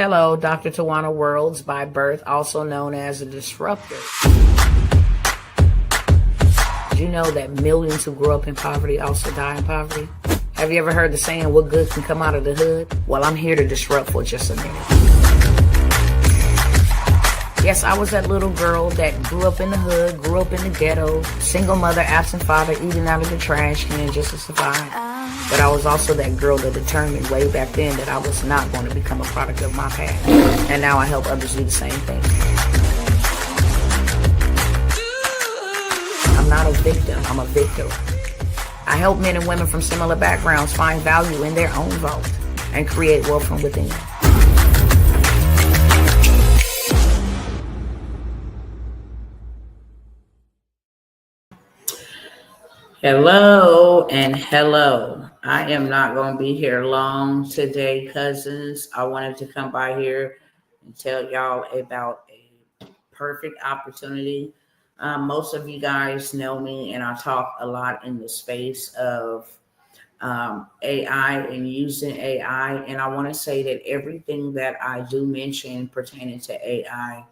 Hello, Dr. Tawana Worlds by birth, also known as a disruptor. Did you know that millions who grew up in poverty also die in poverty? Have you ever heard the saying, what good can come out of the hood? Well, I'm here to disrupt for just a minute. Yes, I was that little girl that grew up in the hood, grew up in the ghetto, single mother, absent father, eating out of the trash can just to survive. But I was also that girl that determined way back then that I was not going to become a product of my past. And now I help others do the same thing. I'm not a victim, I'm a victor. I help men and women from similar backgrounds find value in their own vault and create wealth from within. Hello and hello. I am not going to be here long today, cousins. I wanted to come by here and tell y'all about a perfect opportunity. Most of you guys know me, and I talk a lot in the space of AI and using AI. And I want to say that everything that I do mention pertaining to AI,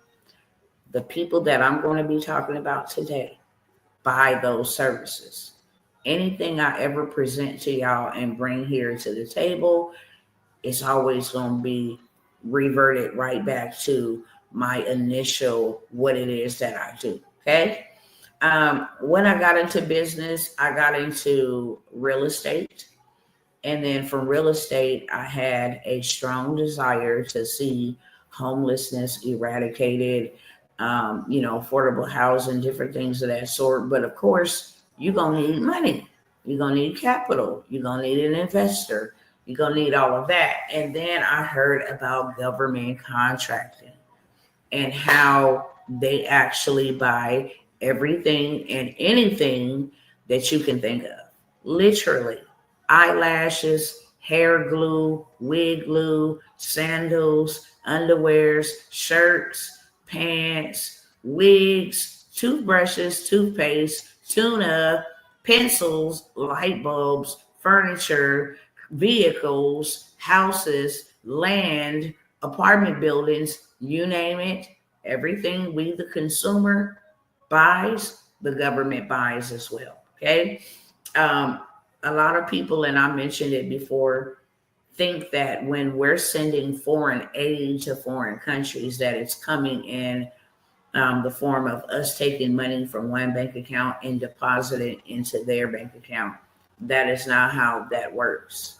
the people that I'm going to be talking about today buy those services. Anything I ever present to y'all and bring here to the table, it's always going to be reverted right back to my initial what it is that I do. Okay. When I got into business, I got into real estate. And then from real estate, I had a strong desire to see homelessness eradicated, affordable housing, different things of that sort. But of course, you're going to need money. You're going to need capital. You're going to need an investor. You're going to need all of that. And then I heard about government contracting and how they actually buy everything and anything that you can think of. Literally, eyelashes, hair glue, wig glue, sandals, underwears, shirts, pants, wigs, toothbrushes, toothpaste, tuna, pencils, light bulbs, furniture, vehicles, houses, land, apartment buildings, you name it. Everything we, the consumer, buys, the government buys as well. Okay. A lot of people, and I mentioned it before, think that when we're sending foreign aid to foreign countries, that it's coming in the form of us taking money from one bank account and depositing into their bank account. That is not how that works.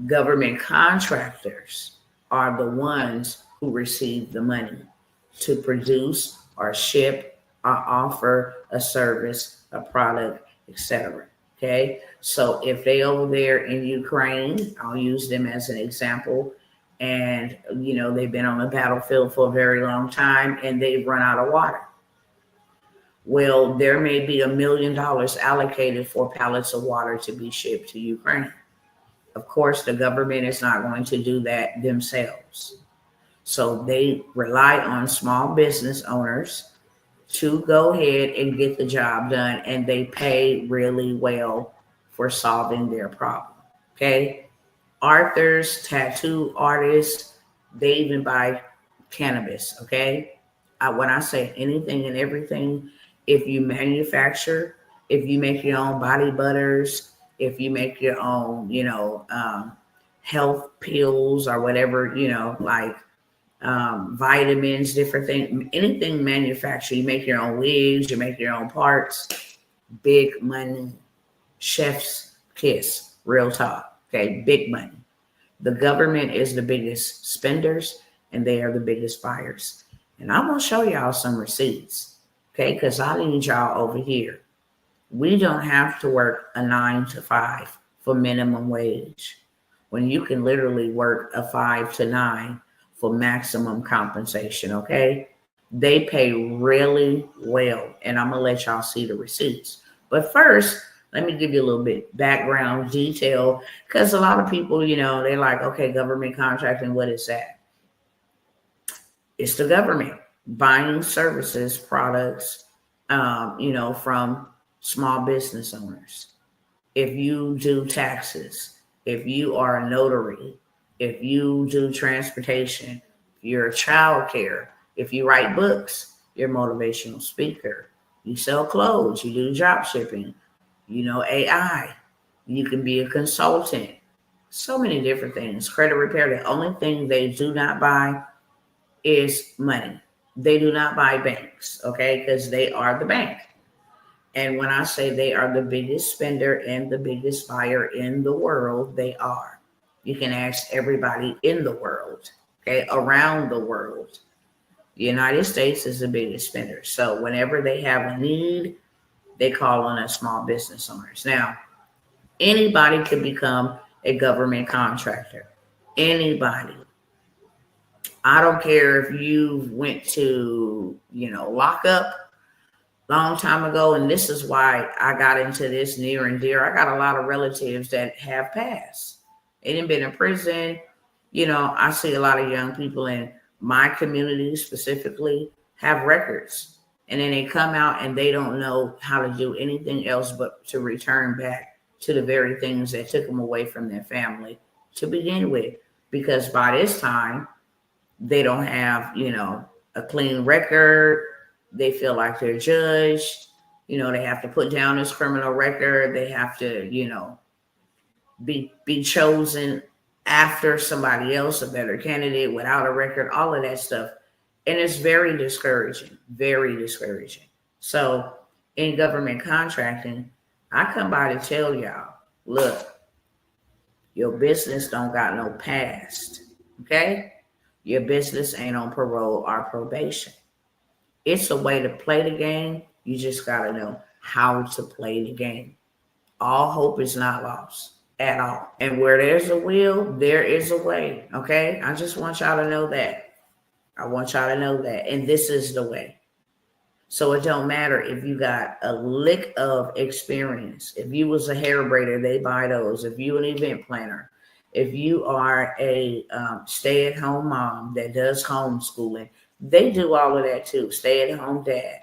Government contractors are the ones who receive the money to produce or ship or offer a service, a product, etc. Okay, so if they over there in Ukraine, I'll use them as an example, and they've been on the battlefield for a very long time and they've run out of water. Well, there may be $1 million allocated for pallets of water to be shipped to Ukraine. Of course, the government is not going to do that themselves. So they rely on small business owners to go ahead and get the job done, and they pay really well for solving their problem. Okay. Authors, tattoo artists, they even buy cannabis. Okay. When I say anything and everything, if you manufacture, if you make your own body butters, if you make your own, health pills or whatever, like vitamins, different things, anything manufactured, you make your own wigs, you make your own parts, big money, chef's kiss, real talk. Okay, big money. The government is the biggest spenders and they are the biggest buyers. And I'm going to show y'all some receipts, okay, because I need y'all over here. We don't have to work a 9 to 5 for minimum wage when you can literally work a 5 to 9 for maximum compensation, okay? They pay really well, and I'm going to let y'all see the receipts. But first, let me give you a little bit background detail, because a lot of people, they're like, okay, government contracting, what is that? It's the government buying services, products, from small business owners. If you do taxes, if you are a notary, if you do transportation, you're child care, if you write books, you're a motivational speaker, you sell clothes, you do drop shipping, you know, AI, you can be a consultant, so many different things. Credit repair, the only thing they do not buy is money. They do not buy banks, okay, because they are the bank. And when I say they are the biggest spender and the biggest buyer in the world, they are. You can ask everybody in the world, okay, around the world. The United States is the biggest spender. So whenever they have a need, they call on us small business owners. Now, anybody can become a government contractor. Anybody. I don't care if you went to, lockup long time ago, and this is why I got into this near and dear. I got a lot of relatives that have passed. They didn't been in prison. I see a lot of young people in my community specifically have records, and then they come out and they don't know how to do anything else but to return back to the very things that took them away from their family to begin with, because by this time they don't have, a clean record. They feel like they're judged. They have to put down this criminal record. They have to, be chosen after somebody else, a better candidate without a record, all of that stuff. And it's very discouraging, very discouraging. So in government contracting, I come by to tell y'all, look, your business don't got no past, okay? Your business ain't on parole or probation. It's a way to play the game. You just got to know how to play the game. All hope is not lost at all. And where there's a will, there is a way, okay? I just want y'all to know that. I want y'all to know that. And this is the way. So it don't matter if you got a lick of experience. If you was a hair braider, they buy those. If you an event planner, if you are a stay-at-home mom that does homeschooling, they do all of that too. Stay-at-home dad.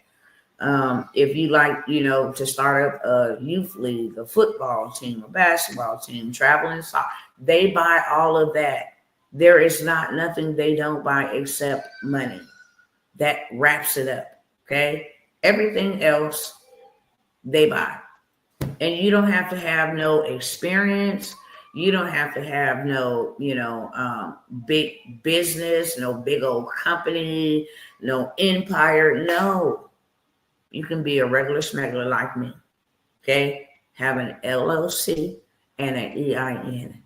If you like, to start up a youth league, a football team, a basketball team, traveling soccer, they buy all of that. There is nothing they don't buy except money. That wraps it up. Okay. Everything else they buy. And you don't have to have no experience. You don't have to have no, big business, no big old company, no empire. No. You can be a regular smuggler like me. Okay. Have an LLC and an EIN.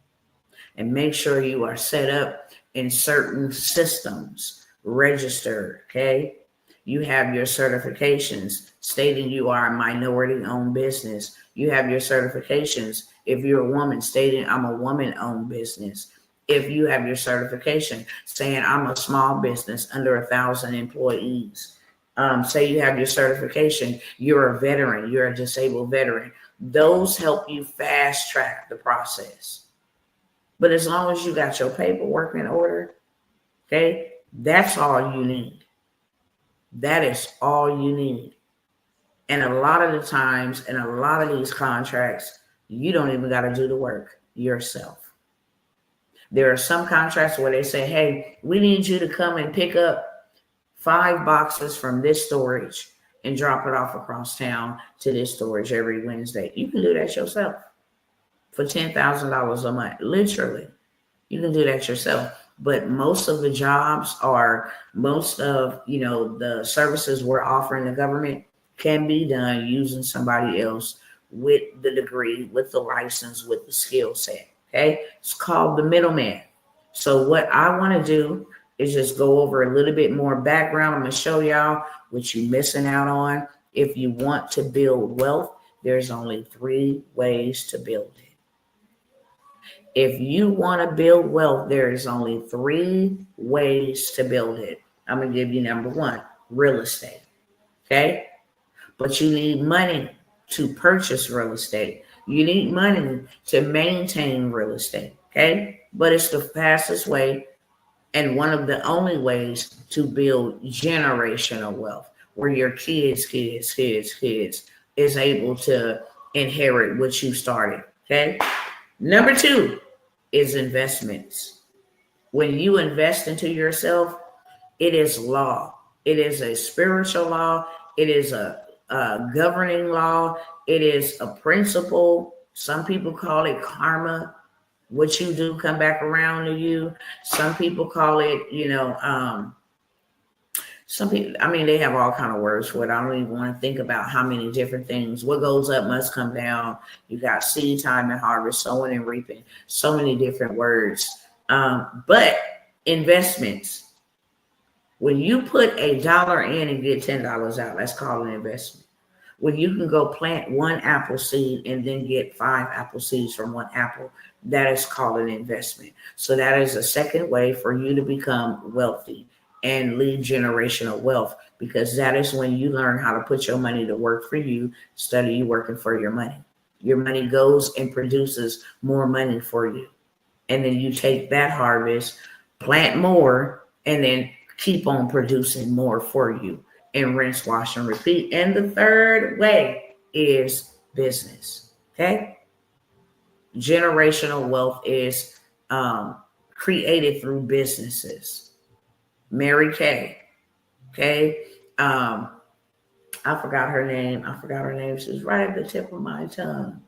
And make sure you are set up in certain systems, registered. Okay. You have your certifications stating you are a minority-owned business. You have your certifications if you're a woman stating I'm a woman-owned business. If you have your certification saying I'm a small business under 1,000 employees. Say you have your certification, you're a veteran, you're a disabled veteran. Those help you fast track the process. But as long as you got your paperwork in order, okay, that's all you need. That is all you need. And a lot of the times, in a lot of these contracts, you don't even got to do the work yourself. There are some contracts where they say, hey, we need you to come and pick up 5 boxes from this storage and drop it off across town to this storage every Wednesday. You can do that yourself for $10,000 a month. Literally, you can do that yourself. But most of the jobs most of, the services we're offering the government can be done using somebody else with the degree, with the license, with the skill set. Okay. It's called the middleman. So what I want to do is just go over a little bit more background. I'm going to show y'all what you're missing out on. If you want to build wealth, there's only 3 ways to build it. If you want to build wealth, there is only 3 ways to build it. I'm going to give you number 1, real estate. Okay. But you need money to purchase real estate. You need money to maintain real estate. Okay. But it's the fastest way and one of the only ways to build generational wealth, where your kids is able to inherit what you started. Okay. Number 2 is investments. When you invest into yourself, it is law. It is a spiritual law. It is a governing law. It is a principle. Some people call it karma. What you do come back around to you. Some people call it, some people, I mean, they have all kind of words for it. I don't even want to think about how many different things. What goes up must come down. You got seed time and harvest, sowing and reaping. So many different words. But investments. When you put $1 in and get $10 out, that's called an investment. When you can go plant one apple seed and then get 5 apple seeds from one apple, that is called an investment. So that is a second way for you to become wealthy and lead generational wealth, because that is when you learn how to put your money to work for you instead of you working for your money. Your money goes and produces more money for you. And then you take that harvest, plant more, and then keep on producing more for you, and rinse, wash, and repeat. And the third way is business. Okay. Generational wealth is created through businesses. Mary Kay. Okay. I forgot her name. She's right at the tip of my tongue.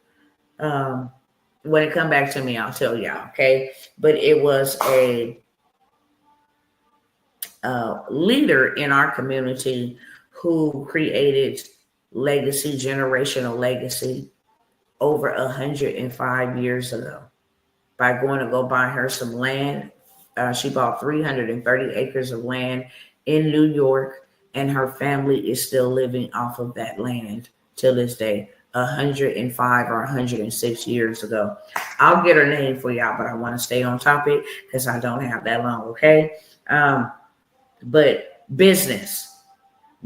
When it come back to me, I'll tell y'all. Okay. But it was a leader in our community who created generational legacy over 105 years ago by going to go buy her some land. She bought 330 acres of land in New York, and her family is still living off of that land till this day, 105 or 106 years ago. I'll get her name for y'all, but I want to stay on topic because I don't have that long, okay? But business,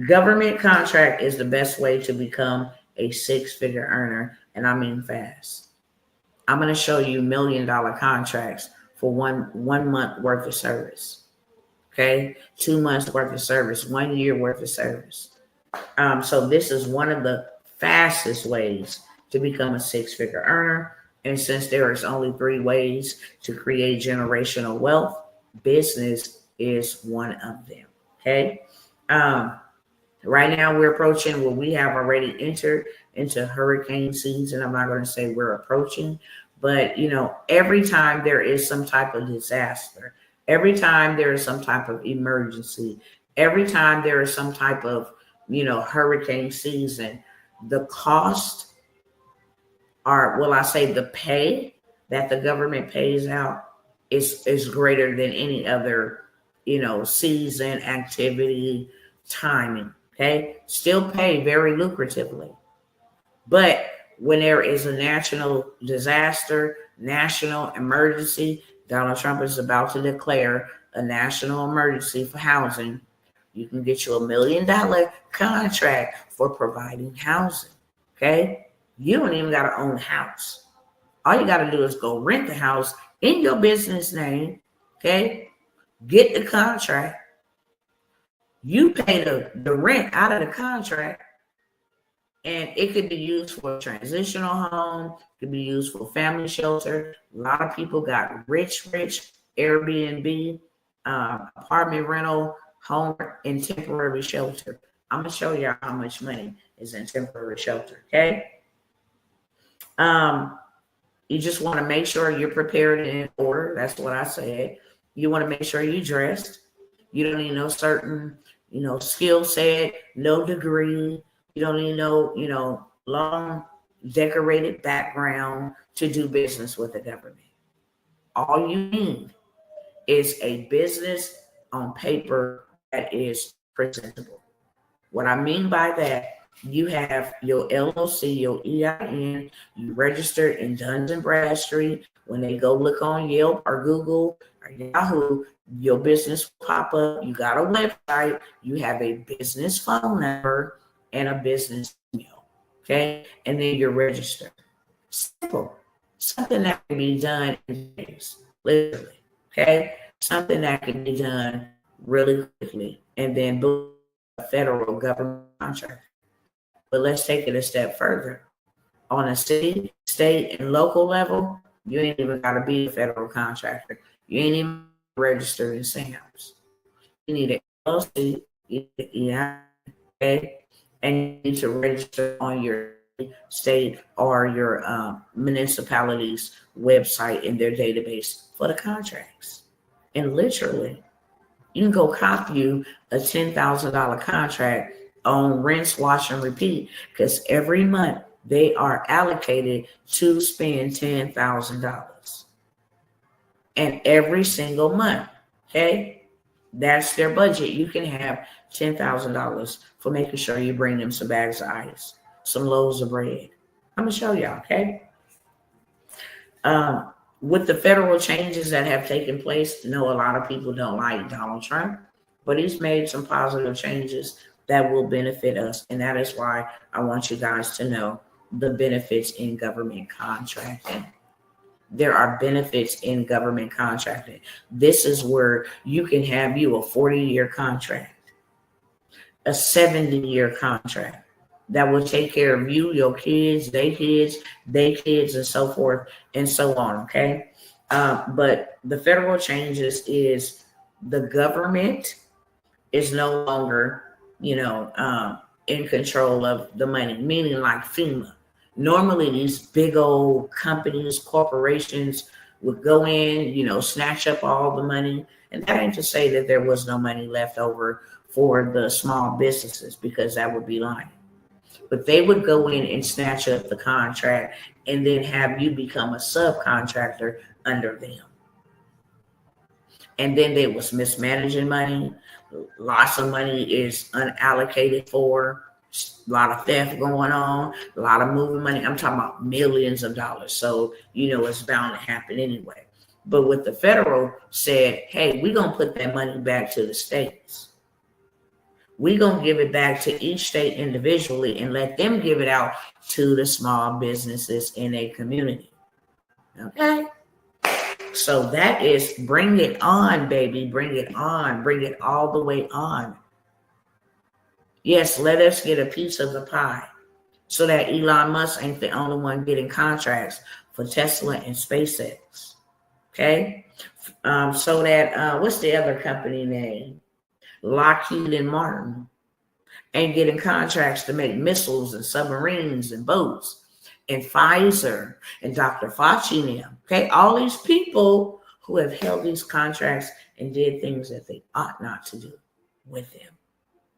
government contract is the best way to become a 6-figure earner, and I mean fast. I'm going to show you $1 million contracts for one month worth of service. Okay, 2 months worth of service, 1 year worth of service. So this is one of the fastest ways to become a 6-figure earner. And since there is only 3 ways to create generational wealth, business is one of them. Okay. Right now we're approaching what we have already entered into hurricane season. I'm not going to say we're approaching, but every time there is some type of disaster, every time there is some type of emergency, every time there is some type of, hurricane season, the cost, or will I say the pay that the government pays out is greater than any other, season, activity, timing. Okay. Still pay very lucratively. But when there is a national disaster, national emergency, Donald Trump is about to declare a national emergency for housing. You can get you $1 million contract for providing housing. Okay. You don't even got to own a house. All you got to do is go rent the house in your business name. Okay. Get the contract. You pay the rent out of the contract, and it could be used for a transitional home. It could be used for family shelter. A lot of people got rich Airbnb, apartment rental, home, and temporary shelter. I'm going to show you how much money is in temporary shelter, okay? You just want to make sure you're prepared and in order. That's what I said. You want to make sure you're dressed. You don't need no certain, skill set, no degree. You don't need no, long decorated background to do business with the government. All you need is a business on paper that is presentable. What I mean by that, you have your LLC, your EIN, you registered in Duns and Bradstreet. When they go look on Yelp or Google or Yahoo, your business will pop up. You got a website, you have a business phone number and a business email. Okay. And then you're registered. Simple. Something that can be done in days, literally. Okay. Something that can be done really quickly. And then boom, a federal government contract. But let's take it a step further. On a city, state, and local level, you ain't even got to be a federal contractor. You ain't even registered in Sam's. You need an LLC, okay? And you need to register on your state or your municipality's website in their database for the contracts. And literally, you can go copy you a $10,000 contract on rinse, wash, and repeat, because every month they are allocated to spend $10,000. And every single month, okay? That's their budget. You can have $10,000 for making sure you bring them some bags of ice, some loaves of bread. I'm going to show y'all, okay? With the federal changes that have taken place, I know a lot of people don't like Donald Trump, but he's made some positive changes that will benefit us. And that is why I want you guys to know the benefits in government contracting. There are benefits in government contracting. This is where you can have you a 40-year contract, a 70-year contract that will take care of you, your kids, they kids, and so forth and so on, okay? But the federal changes is the government is no longer, in control of the money, meaning like FEMA. Normally, these big old companies, corporations would go in, snatch up all the money. And that ain't to say that there was no money left over for the small businesses, because that would be lying. But they would go in and snatch up the contract and then have you become a subcontractor under them. And then they was mismanaging money. Lots of money is unallocated for. A lot of theft going on, a lot of moving money. I'm talking about millions of dollars. So, it's bound to happen anyway. But with the federal said, hey, we're going to put that money back to the states. We're going to give it back to each state individually and let them give it out to the small businesses in a community. Okay? So that is bring it on, baby. Bring it on. Bring it all the way on. Yes, let us get a piece of the pie so that Elon Musk ain't the only one getting contracts for Tesla and SpaceX. Okay? So that, what's the other company name? Lockheed and Martin ain't getting contracts to make missiles and submarines and boats. And Pfizer and Dr. Fauci and them. Okay? All these people who have held these contracts and did things that they ought not to do with them.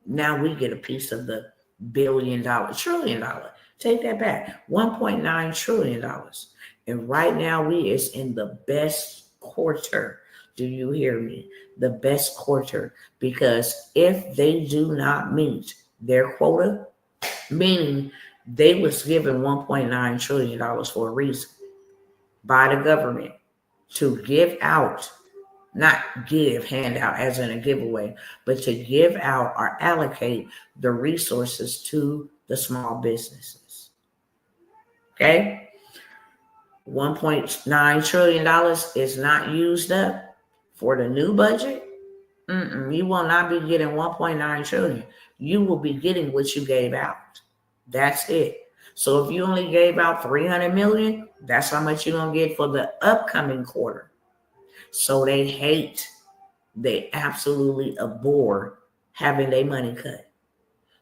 Now we get a piece of the trillion dollar. Take that back. $1.9 trillion. And right now we is in the best quarter. Do you hear me? The best quarter. Because if they do not meet their quota, meaning they was given $1.9 trillion for a reason by the government to give out, not give, hand out as in a giveaway, but to give out or allocate the resources to the small businesses. Okay? $1.9 trillion is not used up for the new budget. You will not be getting $1.9 trillion. You will be getting what you gave out. That's it. So if you only gave out $300 million, that's how much you're going to get for the upcoming quarter. So they absolutely abhor having their money cut.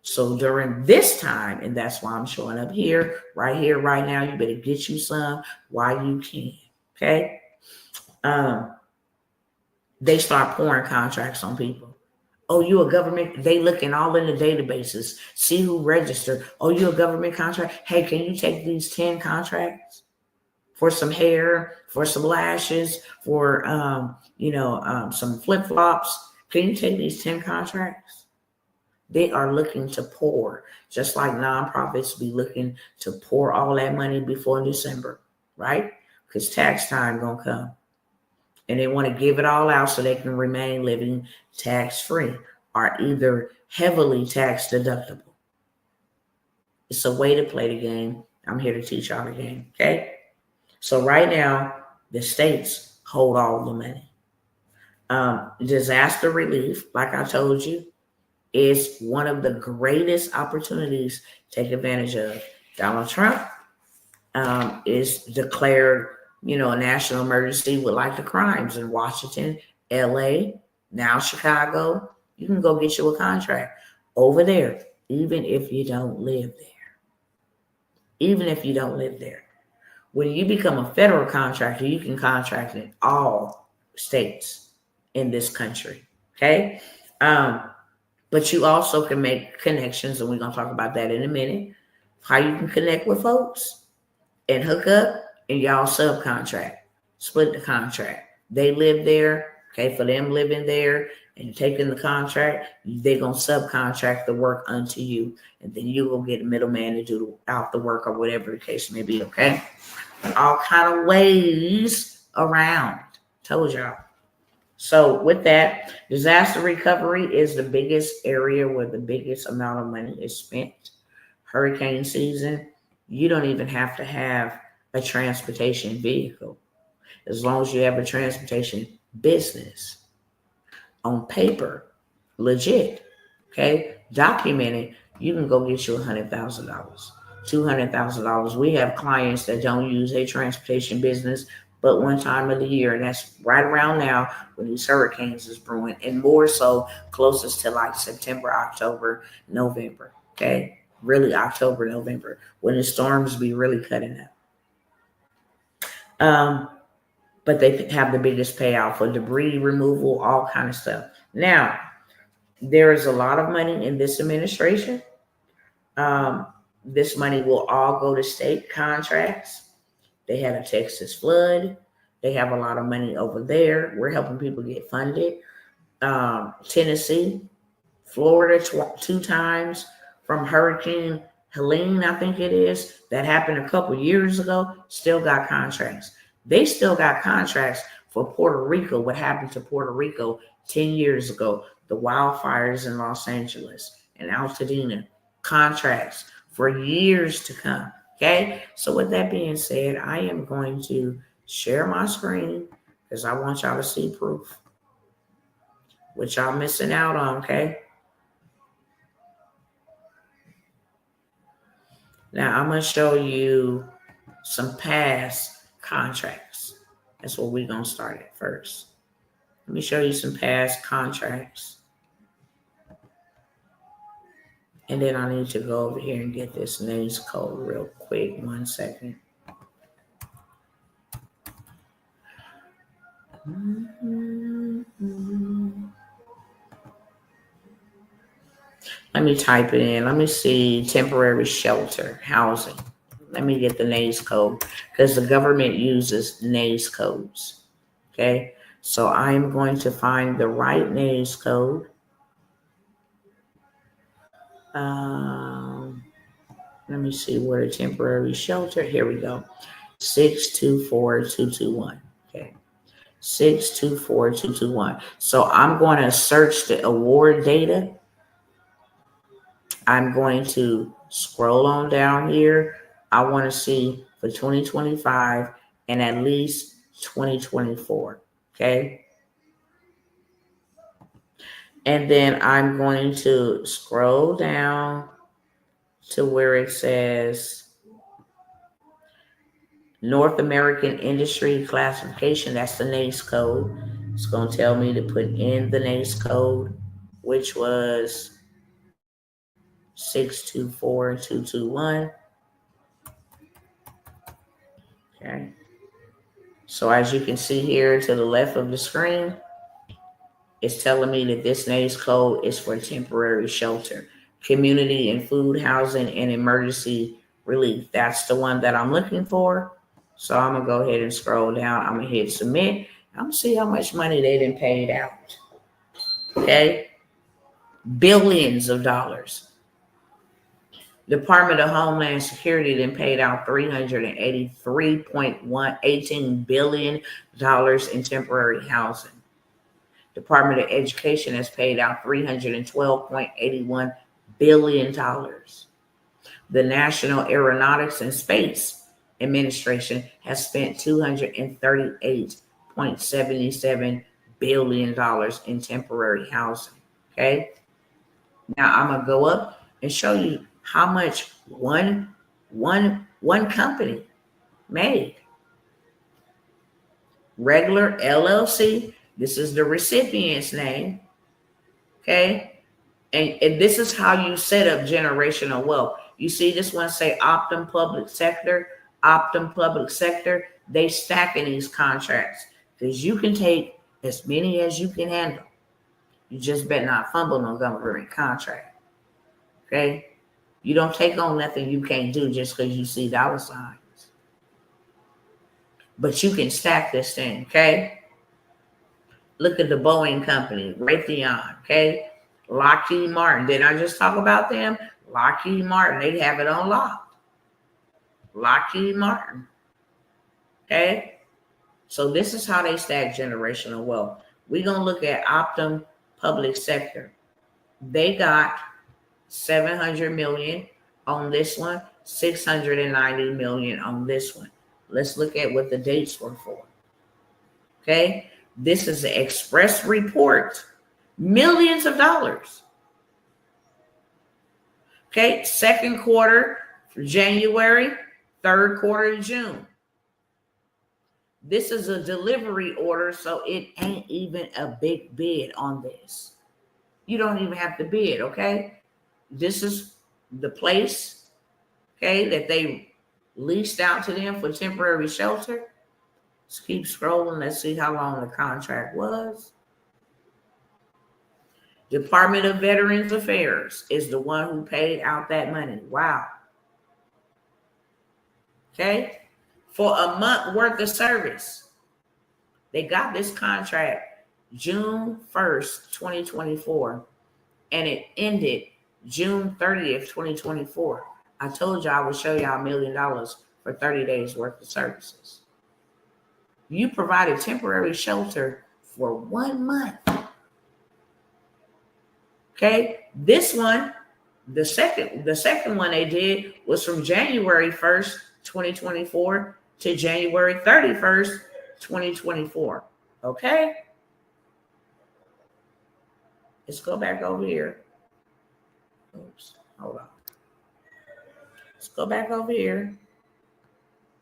So during this time, and that's why I'm showing up here, right now, you better get you some while you can, okay? They start pouring contracts on people. Oh, you a government? They looking all in the databases, see who registered. Oh, you a government contract? Hey, can you take these 10 contracts? For some hair, for some lashes, for some flip-flops. Can you take these 10 contracts? They are looking to pour, just like nonprofits be looking to pour all that money before December, right? Because tax time gonna come. And they want to give it all out so they can remain living tax-free or either heavily tax deductible. It's a way to play the game. I'm here to teach y'all the game, okay? So right now, the states hold all the money. Disaster relief, like I told you, is one of the greatest opportunities to take advantage of. Donald Trump is declared, a national emergency with like the crimes in Washington LA, now Chicago. You can go get you a contract over there, even if you don't live there. Even if you don't live there. When you become a federal contractor, you can contract in all states in this country. Okay. But you also can make connections, and we're going to talk about that in a minute. How you can connect with folks and hook up, and y'all subcontract, split the contract. They live there, okay, for them living there and taking the contract, they're going to subcontract the work unto you, and then you will get a middleman to do out the work or whatever the case may be, okay? All kind of ways around. Told y'all. So with that, disaster recovery is the biggest area where the biggest amount of money is spent. Hurricane season, you don't even have to have a transportation vehicle. As long as you have a transportation business on paper, legit, okay, documented, you can go get you $100,000, $200,000. We have clients that don't use a transportation business but one time of the year, and that's right around now when these hurricanes is brewing, and more so closest to like September, October, November, okay? Really October, November, when the storms be really cutting up. But they have the biggest payout for debris removal, all kind of stuff. Now, there is a lot of money in this administration. This money will all go to state contracts. They had a Texas flood. They have a lot of money over there. We're helping people get funded. Tennessee, Florida, two times from Hurricane Helene, I think it is. That happened a couple years ago. Still got contracts. They still got contracts for Puerto Rico. What happened to Puerto Rico 10 years ago? The wildfires in Los Angeles and Altadena. Contracts for years to come. Okay, so with that being said, I am going to share my screen because I want y'all to see proof, what y'all missing out on, okay? Now, I'm going to show you some past contracts. That's what we're going to start at first. Let me show you some past contracts. And then I need to go over here and get this names code real quick. 1 second. Let me type it in. Let me see temporary shelter housing. Let me get the NAICS code because the government uses NAICS codes. Okay, so I'm going to find the right NAICS code. Let me see where the temporary shelter. Here we go. 624221. Okay. 624221. So I'm going to search the award data. I'm going to scroll on down here. I want to see for 2025 and at least 2024. Okay. And then I'm going to scroll down to where it says North American Industry Classification. That's the NAICS code. It's going to tell me to put in the NAICS code, which was 624221. Okay. So as you can see here to the left of the screen, it's telling me that this NAICS code is for temporary shelter, community and food housing, and emergency relief. That's the one that I'm looking for. So I'm going to go ahead and scroll down. I'm going to hit submit. I'm going to see how much money they done paid out. Okay. Billions of dollars. Department of Homeland Security then paid out $383.18 billion in temporary housing. Department of Education has paid out $312.81 billion. The National Aeronautics and Space Administration has spent $238.77 billion in temporary housing. Okay. Now I'm gonna go up and show you how much one company made. Regular LLC This is the recipient's name. Okay. And this is how you set up generational wealth. You see this one say Optum Public Sector, Optum Public Sector. They stacking these contracts because you can take as many as you can handle. You just better not fumble no government contract. Okay? You don't take on nothing you can't do just because you see dollar signs. But you can stack this thing, okay? Look at the Boeing company, Raytheon, okay? Lockheed Martin. Did I just talk about them? Lockheed Martin, they have it on lock. Lockheed Martin. Okay? So this is how they stack generational wealth. We're going to look at Optum Public Sector. They got 700 million on this one, 690 million on this one. Let's look at what the dates were for. Okay? This is the express report. Millions of dollars. Okay, second quarter for January, third quarter June. This is a delivery order, so it ain't even a big bid on this. You don't even have to bid, okay? This is the place, okay, that they leased out to them for temporary shelter. Let's keep scrolling. Let's see how long the contract was. Department of Veterans Affairs is the one who paid out that money. Wow. Okay. For a month worth of service. They got this contract June 1st, 2024. And it ended June 30th, 2024. I told you I would show y'all $1 million for 30 days worth of services. You provided temporary shelter for 1 month. Okay, this one, the second one they did was from January 1st, 2024 to January 31st, 2024. Okay, let's go back over here. Oops, hold on. Let's go back over here.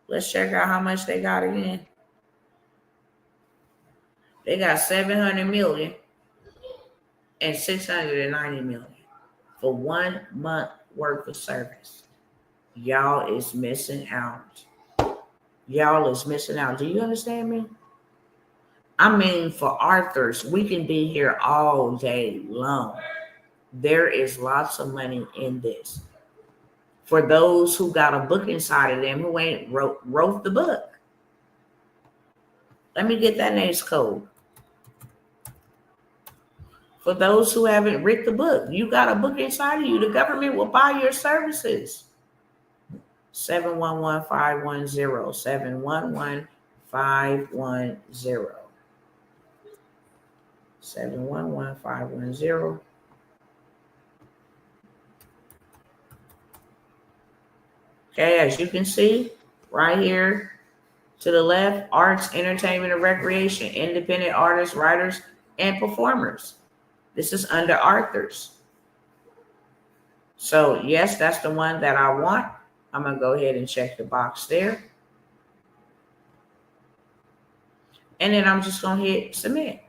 Let's check out how much they got again. They got 700 million. And 690 million for 1 month worth of service. Y'all is missing out. Y'all is missing out. Do you understand me? I mean, for Arthurs, we can be here all day long. There is lots of money in this. For those who got a book inside of them who ain't wrote the book. Let me get that NAICS code. For those who haven't read the book, you got a book inside of you. The government will buy your services. 711-510. 711-510. 711-510. Okay, as you can see, right here to the left, arts, entertainment, and recreation, independent artists, writers, and performers. This is under Arthur's. So, yes, that's the one that I want. I'm going to go ahead and check the box there. And then I'm just going to hit submit.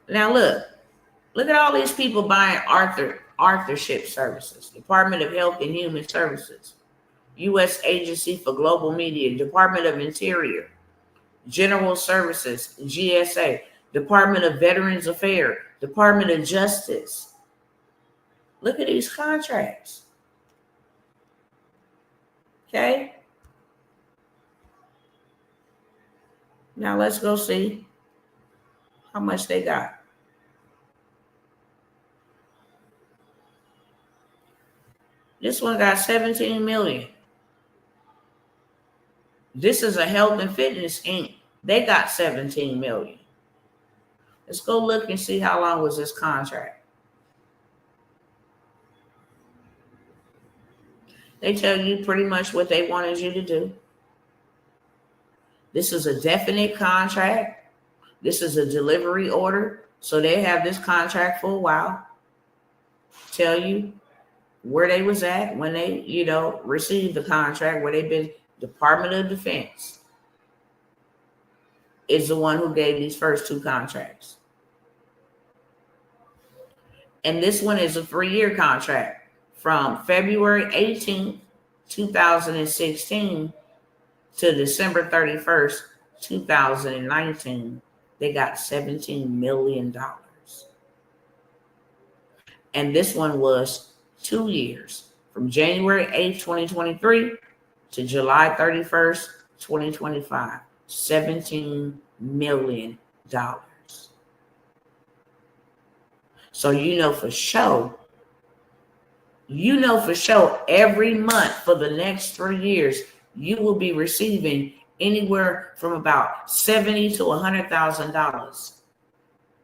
Now, look at all these people buying Arthurship services. Department of Health and Human Services, U.S. Agency for Global Media, Department of Interior, General Services, GSA, Department of Veterans Affairs, Department of Justice. Look at these contracts. Okay. Now let's go see how much they got. This one got 17 million. This is a Health and Fitness Inc. They got 17 million. Let's go look and see how long was this contract. They tell you pretty much what they wanted you to do. This is a definite contract. This is a delivery order. So they have this contract for a while. Tell you where they was at when they, received the contract, where they've been. Department of Defense. is the one who gave these first two contracts. And this one is a 3-year contract from February 18th, 2016 to December 31st, 2019. They got $17 million. And this one was 2 years from January 8th, 2023 to July 31st, 2025. $17 million. So for sure, every month for the next 3 years, you will be receiving anywhere from about $70,000 to $100,000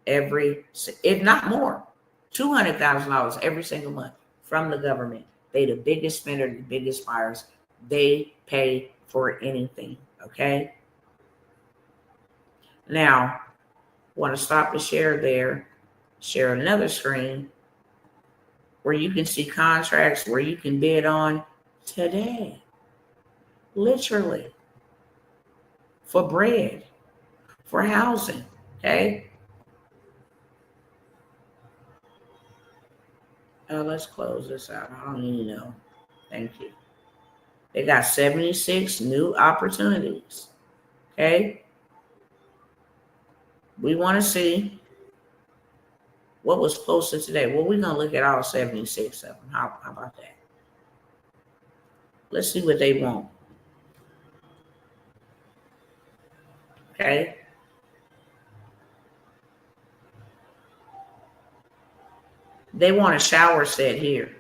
every, if not more, $200,000 every single month from the government. They the biggest spender, the biggest buyers. They pay for anything. Okay. Now, want to stop the share there. Share another screen where you can see contracts where you can bid on today. Literally. For bread. For housing. Okay. Let's close this out. I don't even know. Thank you. They got 76 new opportunities. Okay. We want to see what was posted today. Well, we're going to look at all 76 of them. How about that? Let's see what they want. Okay. They want a shower set here.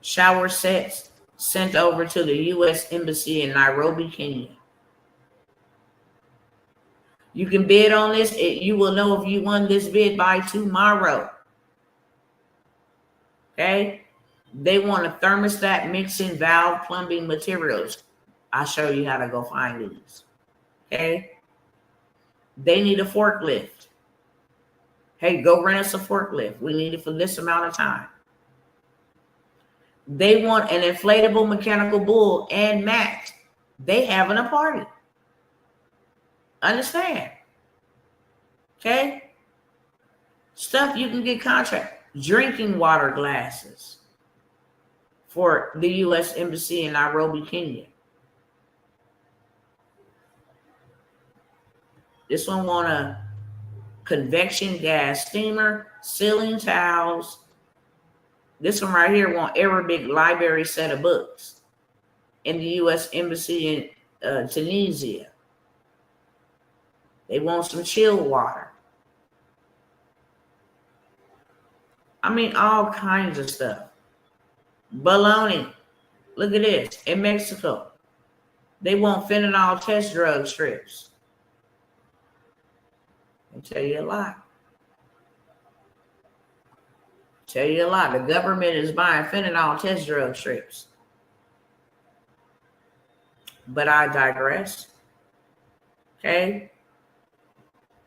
Shower sets sent over to the U.S. Embassy in Nairobi, Kenya. You can bid on this. You will know if you won this bid by tomorrow. Okay. They want a thermostat, mixing valve, plumbing materials. I'll show you how to go find these. Okay. They need a forklift. Hey, go rent us a forklift. We need it for this amount of time. They want an inflatable mechanical bull and mat. They having a party. Understand? Okay? Stuff you can get contract. Drinking water glasses for the U.S. Embassy in Nairobi, Kenya. This one want a convection gas steamer, ceiling towels. This one right here want Arabic library set of books in the U.S. Embassy in Tunisia. They want some chilled water. I mean, all kinds of stuff. Baloney. Look at this. In Mexico, they want fentanyl test drug strips. I'll tell you a lot. The government is buying fentanyl test drug strips. But I digress. Okay.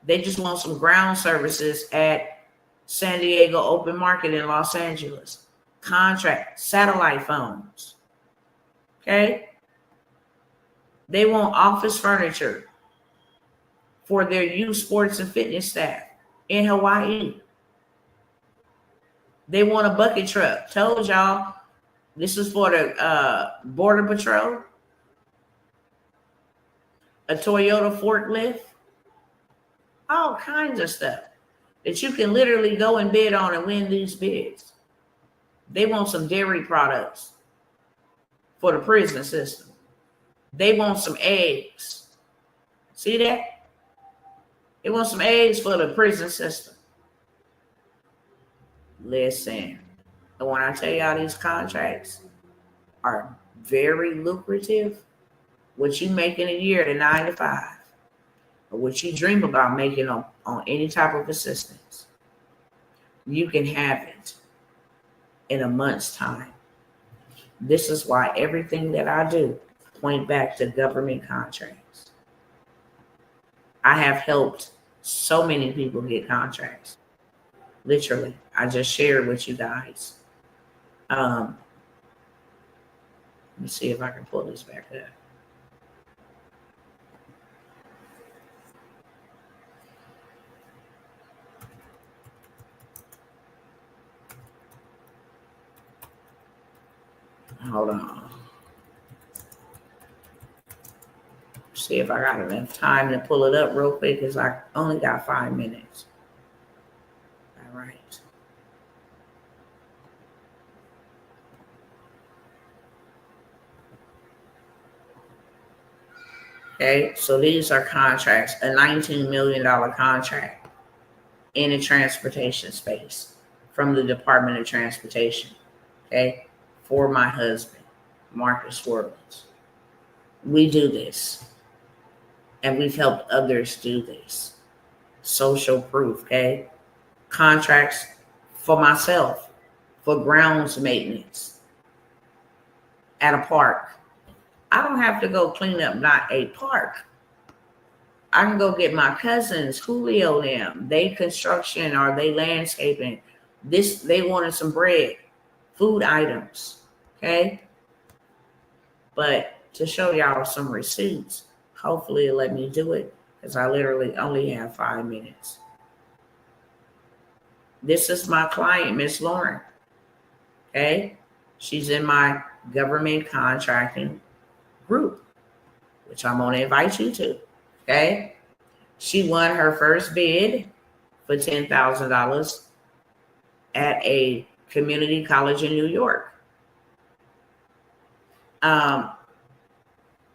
They just want some ground services at San Diego Open Market in Los Angeles. Contract, satellite phones. Okay. They want office furniture for their youth sports and fitness staff in Hawaii. They want a bucket truck. Told y'all, this is for the Border Patrol. A Toyota forklift. All kinds of stuff that you can literally go and bid on and win these bids. They want some dairy products for the prison system. They want some eggs. See that? They want some eggs for the prison system. Listen, and when I tell y'all these contracts are very lucrative, what you make in a year to 9 to 5, or what you dream about making on any type of assistance, you can have it in a month's time. This is why everything that I do point back to government contracts. I have helped so many people get contracts. Literally, I just shared with you guys. Let me see if I can pull this back up. Hold on. See if I got enough time to pull it up real quick because I only got 5 minutes. All right. Okay, so these are contracts. A $19 million contract in the transportation space from the Department of Transportation. Okay, for my husband, Marcus Worlands. We do this, and we've helped others do this. Social proof, okay? Contracts for myself, for grounds maintenance at a park. I don't have to go clean up not a park. I can go get my cousins, Julio, them. They construction or they landscaping. They wanted some bread, food items, okay? But to show y'all some receipts, hopefully it'll let me do it because I literally only have 5 minutes. This is my client, Miss Lauren, okay? She's in my government contracting group, which I'm going to invite you to, okay? She won her first bid for $10,000 at a community college in New York.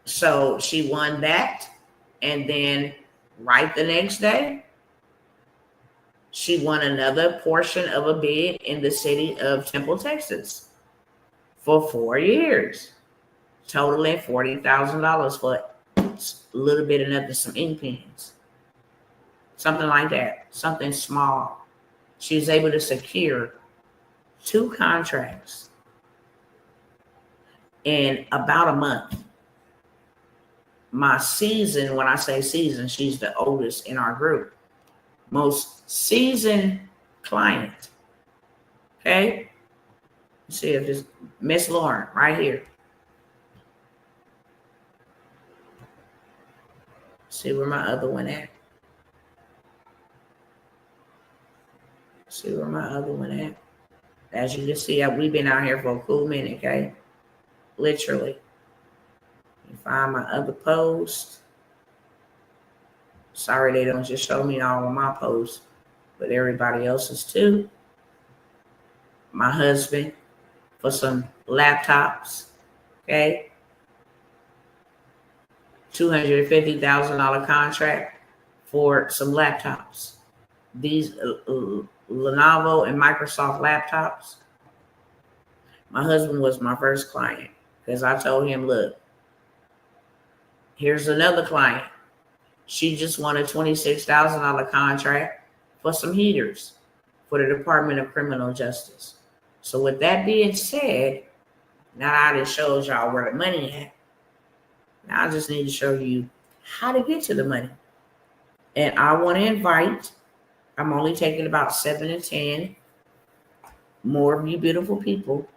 So she won that, and then right the next day, she won another portion of a bid in the city of Temple, Texas for 4 years, totaling $40,000 for a little bit of nothing, some ink pens, something like that, something small. She was able to secure 2 contracts in about a month. My season, when I say season, she's the oldest in our group, most seasoned client. Okay, let's see if this Miss Lauren right here. See where my other one at. See where my other one at. As you can see, we've been out here for a cool minute, okay? Literally. You find my other post. Sorry they don't just show me all of my posts, but everybody else's too. My husband for some laptops, okay? $250,000 contract for some laptops. These Lenovo and Microsoft laptops. My husband was my first client because I told him, look, here's another client. She just won a $26,000 contract for some heaters for the Department of Criminal Justice. So with that being said, now I just showed y'all where the money at. Now I just need to show you how to get to the money. And I want to invite, I'm only taking about 7 to 10 more of you beautiful people,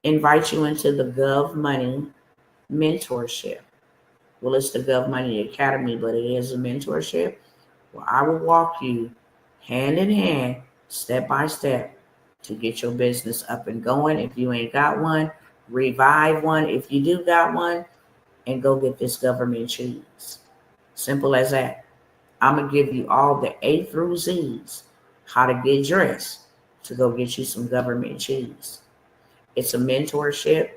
invite you into the Gov-Money Mentorship. Well, it's the Gov-Money Academy, but it is a mentorship where I will walk you hand in hand, step by step, to get your business up and going. If you ain't got one, revive one. If you do got one, and go get this government cheese. Simple as that. I'm going to give you all the A through Z's, how to get dressed to go get you some government cheese. It's a mentorship.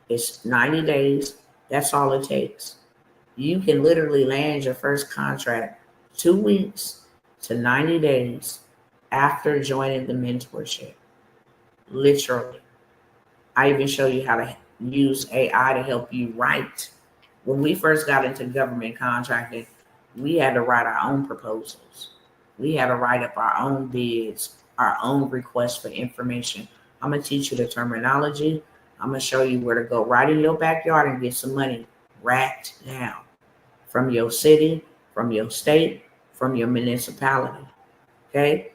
It's 90 days. That's all it takes. You can literally land your first contract 2 weeks to 90 days after joining the mentorship. Literally. I even show you how to use AI to help you write. When we first got into government contracting, we had to write our own proposals. We had to write up our own bids, our own requests for information. I'm going to teach you the terminology. I'm going to show you where to go right in your backyard and get some money right now from your city, from your state, from your municipality. Okay?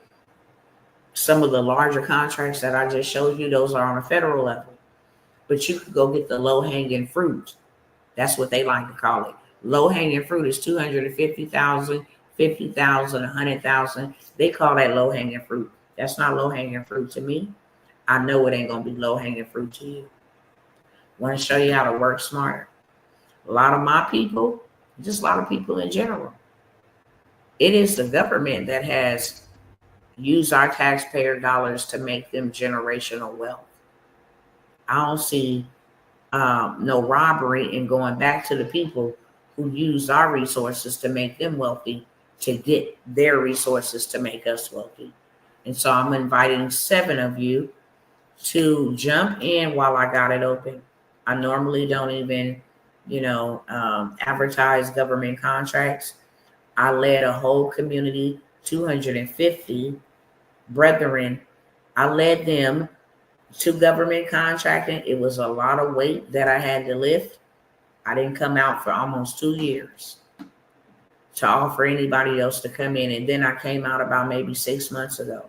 Some of the larger contracts that I just showed you, those are on a federal level. But you could go get the low-hanging fruit. That's what they like to call it. Low-hanging fruit is $250,000, $50,000, $100,000. They call that low-hanging fruit. That's not low-hanging fruit to me. I know it ain't going to be low-hanging fruit to you. Want to show you how to work smarter. A lot of my people, just a lot of people in general, it is the government that has used our taxpayer dollars to make them generational wealth. I don't see no robbery in going back to the people who used our resources to make them wealthy to get their resources to make us wealthy. And so I'm inviting 7 of you to jump in while I got it open. I normally don't even, advertise government contracts. I led a whole community, 250 brethren. I led them to government contracting. It was a lot of weight that I had to lift. I didn't come out for almost 2 years to offer anybody else to come in. And then I came out about maybe 6 months ago,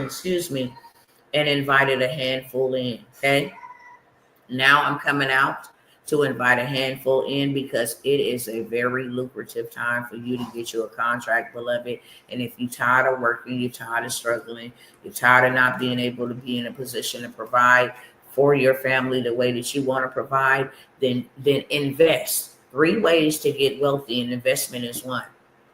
excuse me, and invited a handful in, okay? Now I'm coming out to invite a handful in because it is a very lucrative time for you to get you a contract, beloved. And if you're tired of working, you're tired of struggling, you're tired of not being able to be in a position to provide for your family the way that you want to provide, then invest. 3 ways to get wealthy, and investment is one.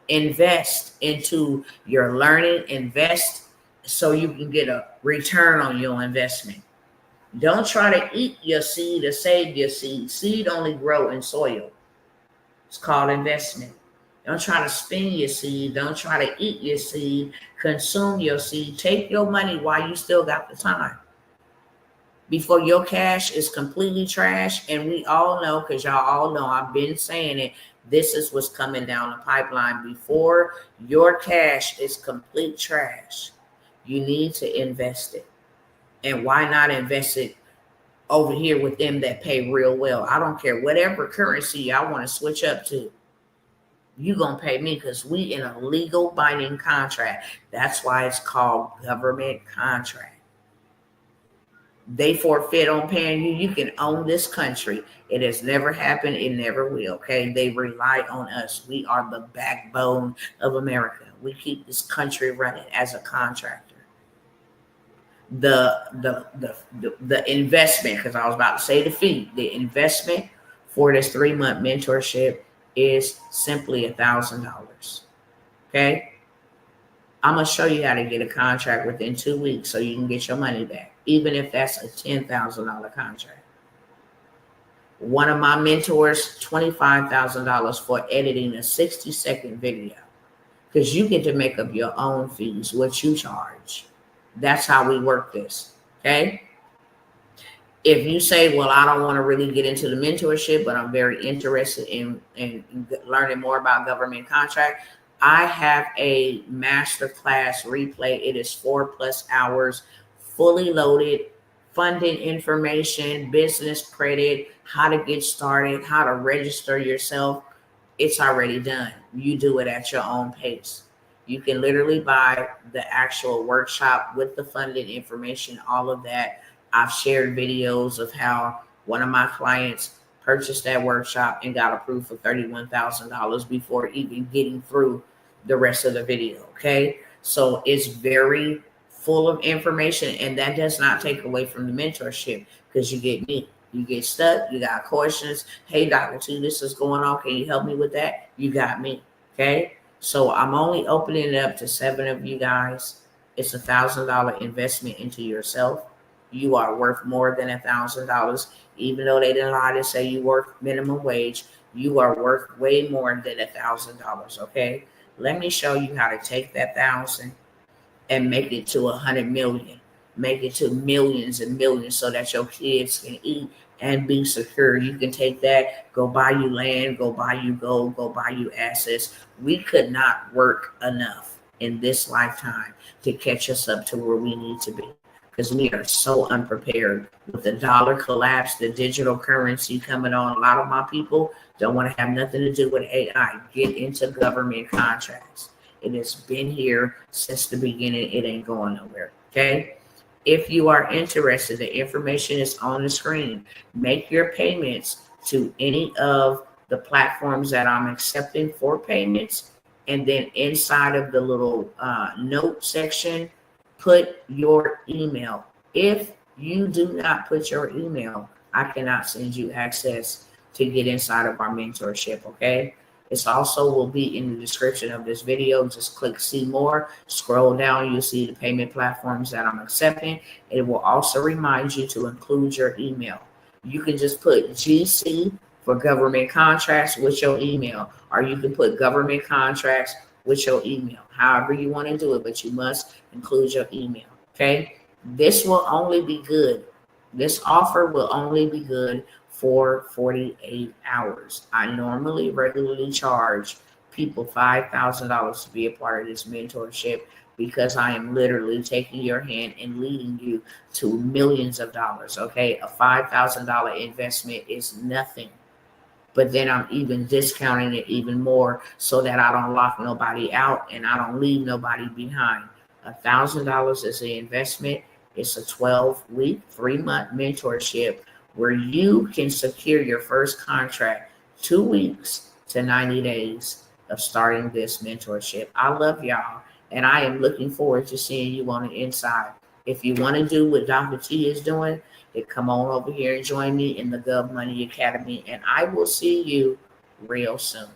Invest into your learning, invest so you can get a return on your investment. Don't try to eat your seed or save your seed. Seed only grow in soil. It's called investment. Don't try to spend your seed. Don't try to eat your seed. Consume your seed. Take your money while you still got the time, before your cash is completely trash. And we all know, because y'all all know, I've been saying it, this is what's coming down the pipeline. Before your cash is complete trash, you need to invest it. And why not invest it over here with them that pay real well? I don't care whatever currency I want to switch up to. You gonna pay me because we in a legal binding contract. That's why it's called government contract. They forfeit on paying you. You can own this country. It has never happened. It never will. Okay. They rely on us. We are the backbone of America. We keep this country running as a contractor. The investment, because I was about to say the fee, the investment for this 3-month mentorship is simply $1,000. Okay. I'm going to show you how to get a contract within 2 weeks so you can get your money back, even if that's a $10,000 contract. One of my mentors, $25,000 for editing a 60-second video, because you get to make up your own fees, what you charge. That's how we work this, okay? If you say, well, I don't want to really get into the mentorship, but I'm very interested in learning more about government contract, I have a masterclass replay. It is 4+ hours, fully loaded, funding information, business credit, how to get started, how to register yourself. It's already done. You do it at your own pace. You can literally buy the actual workshop with the funding information, all of that. I've shared videos of how one of my clients purchased that workshop and got approved for $31,000 before even getting through the rest of the video. Okay. So it's very full of information, and that does not take away from the mentorship, because you get me. You get stuck, you got questions. Hey, Dr. T, this is going on. Can you help me with that? You got me. Okay. So I'm only opening it up to 7 of you guys. It's $1,000 investment into yourself. You are worth more than $1,000. Even though they didn't lie to say you worth minimum wage, you are worth way more than $1,000. Okay. Let me show you how to take that 1,000 and make it to 100 million. Make it to millions and millions so that your kids can eat and be secure. You can take that, go buy you land, go buy you gold, go buy you assets. We could not work enough in this lifetime to catch us up to where we need to be, because we are so unprepared with the dollar collapse, the digital currency coming on. A lot of my people don't want to have nothing to do with AI. Get into government contracts. It has been here since the beginning. It ain't going nowhere. Okay. If you are interested, the information is on the screen. Make your payments to any of the platforms that I'm accepting for payments. And then inside of the little note section, put your email. If you do not put your email, I cannot send you access to get inside of our mentorship, okay? It's also will be in the description of this video. Just click see more, scroll down, you'll see the payment platforms that I'm accepting. It will also remind you to include your email. You can just put GC for government contracts with your email, or you can put government contracts with your email, however you want to do it, but you must include your email, okay? This will only be good. This offer will only be good for 48 hours. I normally regularly charge people $5,000 to be a part of this mentorship because I am literally taking your hand and leading you to millions of dollars. Okay, a $5,000 investment is nothing. But then I'm even discounting it even more so that I don't lock nobody out and I don't leave nobody behind. $1,000 is the investment. It's a 12-week, 3-month mentorship where you can secure your first contract 2 weeks to 90 days of starting this mentorship. I love y'all, and I am looking forward to seeing you on the inside. If you want to do what Dr. T is doing, then come on over here and join me in the Gov Money Academy, and I will see you real soon.